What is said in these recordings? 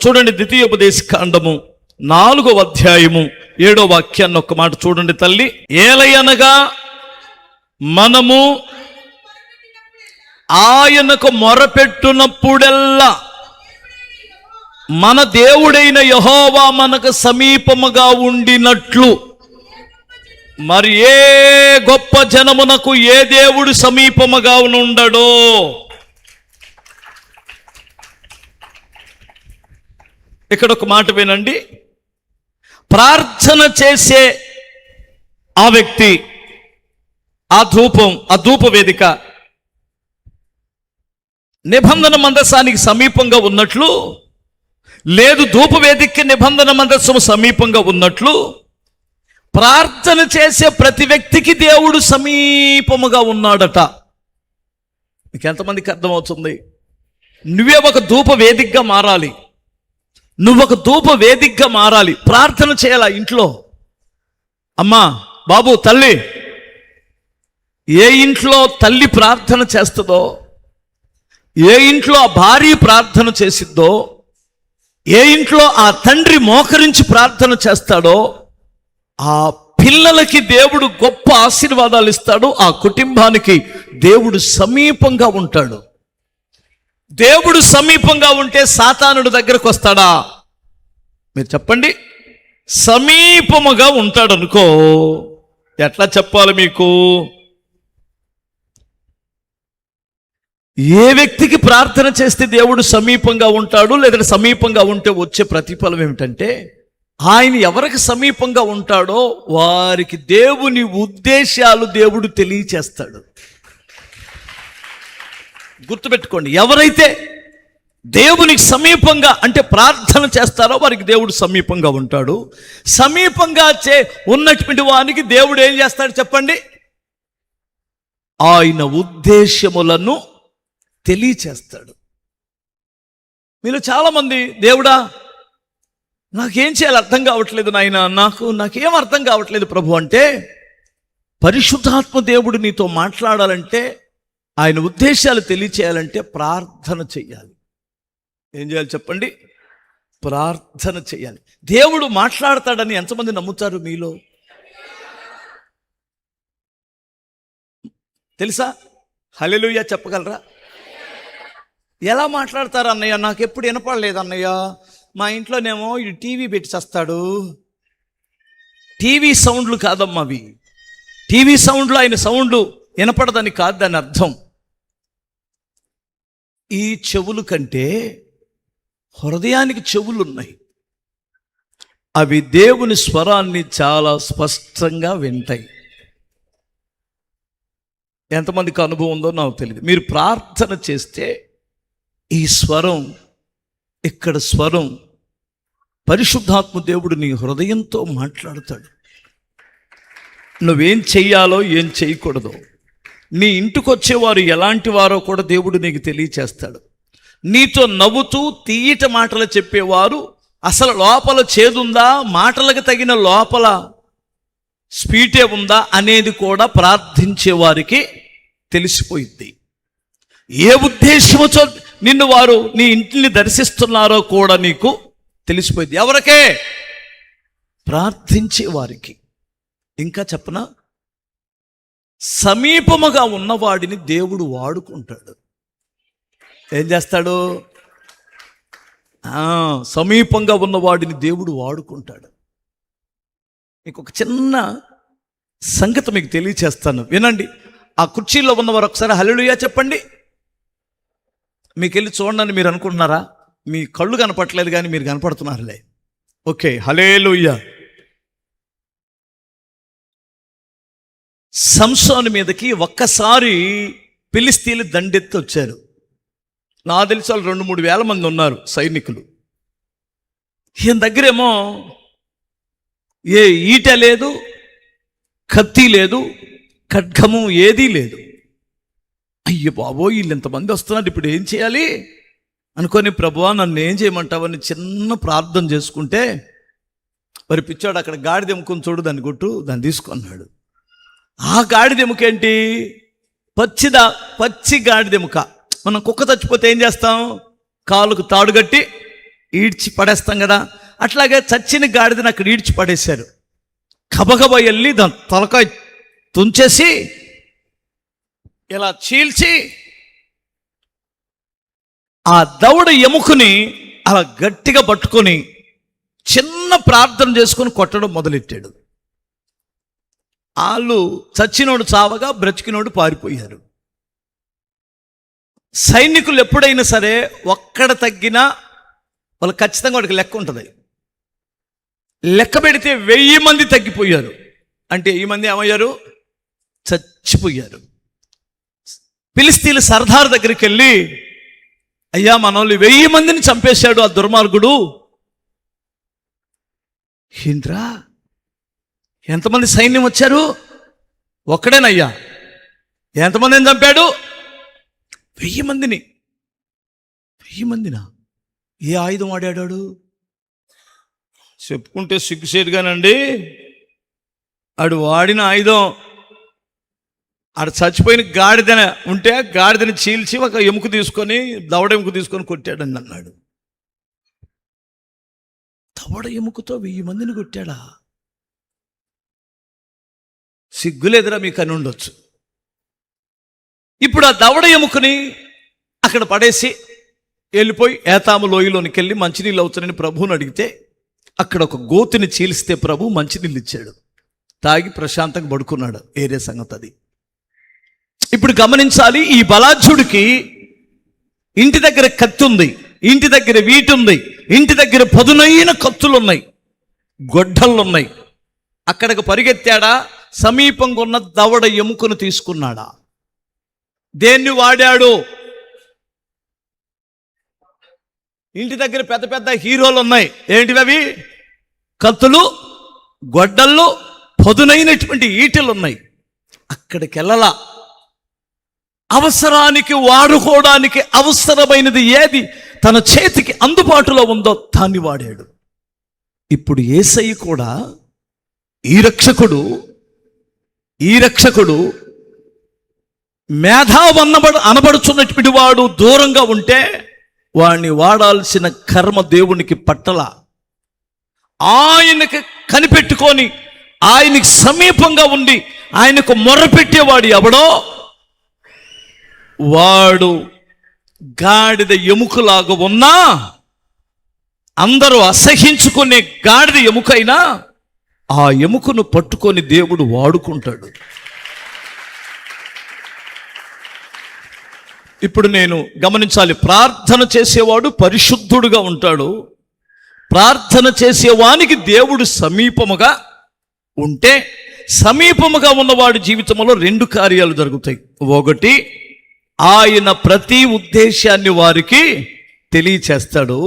చూడండి, ద్వితీయోపదేశకాండము 4వ అధ్యాయము 7వ వాక్యాన్ని ఒక్క మాట చూడండి తల్లి. ఏలయనగా మనము ఆయనకు మొరపెట్టునప్పుడెల్లా మన దేవుడైన యెహోవా మనకు సమీపముగా ఉండినట్లు మరి ఏ గొప్ప జనమునకు ఏ దేవుడు సమీపముగా ఉండడో. ఇక్కడ ఒక మాట వినండి. ప్రార్థన చేసే ఆ వ్యక్తి, ఆ ధూప వేదిక నిబంధన మందసానికి సమీపంగా ఉన్నట్లు, లేదు ధూప వేదికకి నిబంధన మందసం సమీపంగా ఉన్నట్లు, ప్రార్థన చేసే ప్రతి వ్యక్తికి దేవుడు సమీపముగా ఉన్నాడట. మీకు ఎంతమందికి అర్థమవుతుంది? నువ్వే ఒక ధూప వేదికగా మారాలి. నువ్వు ఒక ధూప వేదికగా మారాలి. ప్రార్థన చేయాలా ఇంట్లో. అమ్మా, బాబు, తల్లి, ఏ ఇంట్లో తల్లి ప్రార్థన చేస్తుందో, ఏ ఇంట్లో ఆ భార్య ప్రార్థన చేసిద్దో, ఏ ఇంట్లో ఆ తండ్రి మోకరించి ప్రార్థన చేస్తాడో, ఆ పిల్లలకి దేవుడు గొప్ప ఆశీర్వాదాలు ఇస్తాడు. ఆ కుటుంబానికి దేవుడు సమీపంగా ఉంటాడు. దేవుడు సమీపంగా ఉంటే సాతానుడు దగ్గరకు వస్తాడా? మీరు చెప్పండి. సమీపముగా ఉంటాడు అనుకో. ఎట్లా చెప్పాలి మీకు? ఏ వ్యక్తికి ప్రార్థన చేస్తే దేవుడు సమీపంగా ఉంటాడు, లేదా సమీపంగా ఉంటే వచ్చే ప్రతిఫలం ఏమిటంటే, ఆయన ఎవరికి సమీపంగా ఉంటాడో వారికి దేవుని ఉద్దేశాలు దేవుడు తెలియచేస్తాడు. గుర్తుపెట్టుకోండి, ఎవరైతే దేవునికి సమీపంగా అంటే ప్రార్థన చేస్తారో వారికి దేవుడు సమీపంగా ఉంటాడు. సమీపంగా ఉన్నటువంటి వానికి దేవుడు ఏం చేస్తాడు చెప్పండి? ఆయన ఉద్దేశములను తెలియచేస్తాడు. మీరు చాలామంది, దేవుడా నాకేం చేయాలి అర్థం కావట్లేదు నాయన, నాకేం అర్థం కావట్లేదు ప్రభు అంటే, పరిశుద్ధాత్మ దేవుడు నీతో మాట్లాడాలంటే, ఆయన ఉద్దేశాలు తెలియచేయాలంటే ప్రార్థన చెయ్యాలి. ఏం చేయాలి చెప్పండి? ప్రార్థన చెయ్యాలి. దేవుడు మాట్లాడతాడని ఎంతమంది నమ్ముతారు మీలో? తెలుసా? హల్లెలూయా చెప్పగలరా? ఎలా మాట్లాడతారు అన్నయ్య? నాకు ఎప్పుడు వినపడలేదు అన్నయ్య. మా ఇంట్లోనేమో ఈ టీవీ పెట్టి చేస్తాడు. టీవీ సౌండ్లు కాదమ్మా అవి. టీవీ సౌండ్లు ఆయన సౌండ్లు వినపడదని కాదు దాని అర్థం. ఈ చెవులు కంటే హృదయానికి చెవులు ఉన్నాయి. అవి దేవుని స్వరాన్ని చాలా స్పష్టంగా వింటాయి. ఎంతమందికి అనుభవం ఉందో నాకు తెలియదు. మీరు ప్రార్థన చేస్తే ఈ స్వరం, ఇక్కడ స్వరం, పరిశుద్ధాత్మ దేవుడు నీ హృదయంతో మాట్లాడతాడు. నువ్వేం చెయ్యాలో ఏం చేయకూడదో, నీ ఇంటికి వచ్చేవారు ఎలాంటి వారో కూడా దేవుడు నీకు తెలియచేస్తాడు. నీతో నవ్వుతూ తీయట మాటలు చెప్పేవారు అసలు లోపల చేదుందా, మాటలకు తగిన లోపల స్పీటే ఉందా అనేది కూడా ప్రార్థించే వారికి తెలిసిపోయింది. ఏ ఉద్దేశంతో వారు నీ ఇంటిని దర్శిస్తున్నారో కూడా నీకు తెలిసిపోయింది. ఎవరికే? ప్రార్థించే వారికి. ఇంకా చెప్పనా, సమీపముగా ఉన్నవాడిని దేవుడు వాడుకుంటాడు. ఏం చేస్తాడు? సమీపంగా ఉన్నవాడిని దేవుడు వాడుకుంటాడు. మీకు ఒక చిన్న సంగతి మీకు తెలియచేస్తాను, వినండి. ఆ కుర్చీలో ఉన్నవారు ఒకసారి హల్లెలూయా చెప్పండి. మీకు వెళ్ళి చూడండి మీరు అనుకుంటున్నారా? మీ కళ్ళు కనపడట్లేదు కానీ మీరు కనపడుతున్నారులే. ఓకే, హల్లెలూయా. సంసోను మీదకి ఒక్కసారి ఫిలిష్తీయులు దండెత్తి వచ్చారు. నా తెలిసి వాళ్ళు 2-3 వేల మంది ఉన్నారు సైనికులు. ఈయన దగ్గరేమో ఏ ఈట లేదు, కత్తి లేదు, ఖడ్గము ఏదీ లేదు. అయ్యో బాబోయ్, వీళ్ళు ఇంతమంది వస్తున్నారు, ఇప్పుడు ఏం చేయాలి అనుకొని, ప్రభువా నన్ను ఏం చేయమంటావని చిన్న ప్రార్థన చేసుకుంటే, మరి పిచ్చాడు అక్కడ గాడిద ఎముకని చూడు, దాన్ని కొట్టు, దాన్ని తీసుకున్నాడు. ఆ గాడిద ఎముకేంటి? పచ్చి గాడిద ఎముక. మనం కుక్క చచ్చిపోతే ఏం చేస్తాం? కాలుకు తాడు కట్టి ఈడ్చి పడేస్తాం కదా, అట్లాగే చచ్చిన గాడిదని అక్కడ ఈడ్చి పడేశారు. గబగబా వెళ్ళి దాని తలకాయ తుంచేసి ఇలా చీల్చి ఆ దవడ ఎముకని అలా గట్టిగా పట్టుకొని చిన్న ప్రార్థన చేసుకొని కొట్టడం మొదలెట్టాడు. వాళ్ళు చచ్చినోడు చావగా బ్రతికినోడు పారిపోయారు. సైనికులు ఎప్పుడైనా సరే ఒక్కడ తగ్గినా వాళ్ళు ఖచ్చితంగా వాడికి లెక్క ఉంటుంది. లెక్క పెడితే 1000 మంది తగ్గిపోయారు అంటే 1000 మంది ఏమయ్యారు? చచ్చిపోయారు. ఫిలిష్తీయులు సర్దార్ దగ్గరికి వెళ్ళి, అయ్యా మనల్ని 1000 మందిని చంపేశాడు ఆ దుర్మార్గుడు. ఏంట్రా ఎంతమంది సైన్యం వచ్చారు? ఒక్కడేనయ్యా. ఎంతమందిని చంపాడు? 1000 మందిని. 1000 మందినా? ఏ ఆయుధం వాడాడు? చెప్పుకుంటే సిగ్గుసేటుగానండి. ఆడు వాడిన ఆయుధం ఆడు చచ్చిపోయిన గాడిదన ఉంటే గాడిదని చీల్చి ఒక ఎముక తీసుకొని దవడ ఎముక తీసుకొని కొట్టాడని అన్నాడు. దవడ ఎముకతో 1000 మందిని కొట్టాడా? సిగ్గులేదురా మీకు అని ఉండొచ్చు. ఇప్పుడు ఆ దవడ ఎముకని అక్కడ పడేసి వెళ్ళిపోయి ఏతాము లోయలోనికి వెళ్ళి మంచినీళ్ళు అవుతానని ప్రభువుని అడిగితే అక్కడ ఒక గోతిని చీలిస్తే ప్రభు మంచినీళ్ళు ఇచ్చాడు. తాగి ప్రశాంతంగా పడుకున్నాడు. ఏరే సంగతి అది. ఇప్పుడు గమనించాలి, ఈ బలాఢ్యుడికి ఇంటి దగ్గర కత్తి ఉంది, ఇంటి దగ్గర వీటి ఉంది, ఇంటి దగ్గర పదునైన కత్తులు ఉన్నాయి, గొడ్డళ్ళు ఉన్నాయి. అక్కడికి పరిగెత్తాడా? సమీపంగా ఉన్న దవడ ఎముకను తీసుకున్నాడా? దేన్ని వాడాడు? ఇంటి దగ్గర పెద్ద పెద్ద హీరోలు ఉన్నాయి. ఏంటివి అవి? కత్తులు, గొడ్డళ్ళు, పదునైనటువంటి ఈటెలు ఉన్నాయి. అక్కడికి వెళ్ళలా. అవసరానికి వాడుకోవడానికి అవసరమైనది ఏది తన చేతికి అందుబాటులో ఉందో దాన్ని వాడాడు. ఇప్పుడు యేసయ్య కూడా ఈ రక్షకుడు అనబడుచున్నటువంటి వాడు దూరంగా ఉంటే వాడిని వాడాల్సిన కర్మ దేవునికి పట్టల. ఆయనకి కనిపెట్టుకొని ఆయనకి సమీపంగా ఉండి ఆయనకు మొర్రపెట్టేవాడు ఎవడో వాడు గాడిద ఎముకలాగా ఉన్నా, అందరూ అసహించుకునే గాడిద ఎముకైనా ఆ ఎముకను పట్టుకొని దేవుడు వాడుకుంటాడు. ఇప్పుడు నేను గమనించాలి, ప్రార్థన చేసేవాడు పరిశుద్ధుడుగా ఉంటాడు. ప్రార్థన చేసేవానికి దేవుడు సమీపముగా ఉంటే, సమీపముగా ఉన్నవాడి జీవితంలో 2 కార్యాలు జరుగుతాయి. ఒకటి, ఆయన ప్రతి ఉద్దేశాన్ని వారికి తెలియచేస్తాడు.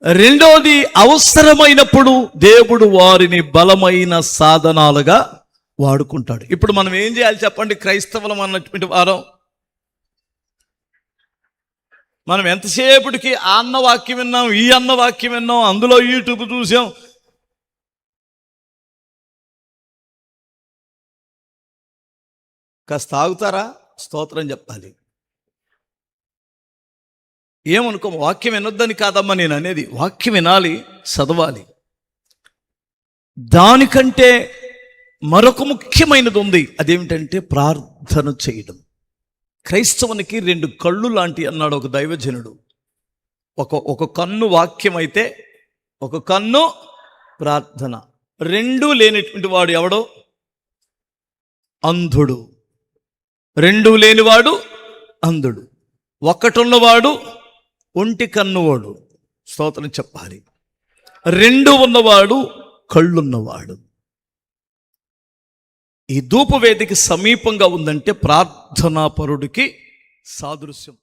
రెండోది, అవసరమైనప్పుడు దేవుడు వారిని బలమైన సాధనాలుగా వాడుకుంటాడు. ఇప్పుడు మనం ఏం చేయాలి చెప్పండి? క్రైస్తవులం అన్నటువంటి వారం మనం ఎంతసేపటికి ఆ అన్న వాక్యం విన్నాం, ఈ అన్న వాక్యం విన్నాం, అందులో యూట్యూబ్ చూసాం. కాస్త ఆగుతారా? స్తోత్రం చెప్పాలి. ఏమనుకో, వాక్యం వినొద్దని కాదమ్మా నేను అనేది. వాక్యం వినాలి, చదవాలి. దానికంటే మరొక ముఖ్యమైనది ఉంది. అదేమిటంటే ప్రార్థన చేయడం. క్రైస్తవునికి 2 కళ్ళు లాంటి అన్నాడు ఒక దైవజనుడు. ఒక కన్ను వాక్యం అయితే ఒక కన్ను ప్రార్థన. 2 లేనటువంటి వాడు ఎవడో? అంధుడు. 2 లేనివాడు అంధుడు. 1 ఉన్నవాడు ఒంటి కన్నువాడు. స్తోత్రం చెప్పాలి. 2 ఉన్నవాడు కళ్ళున్నవాడు. ఈ ధూపవేదికి సమీపంగా ఉందంటే ప్రార్థనాపరుడికి సాదృశ్యం.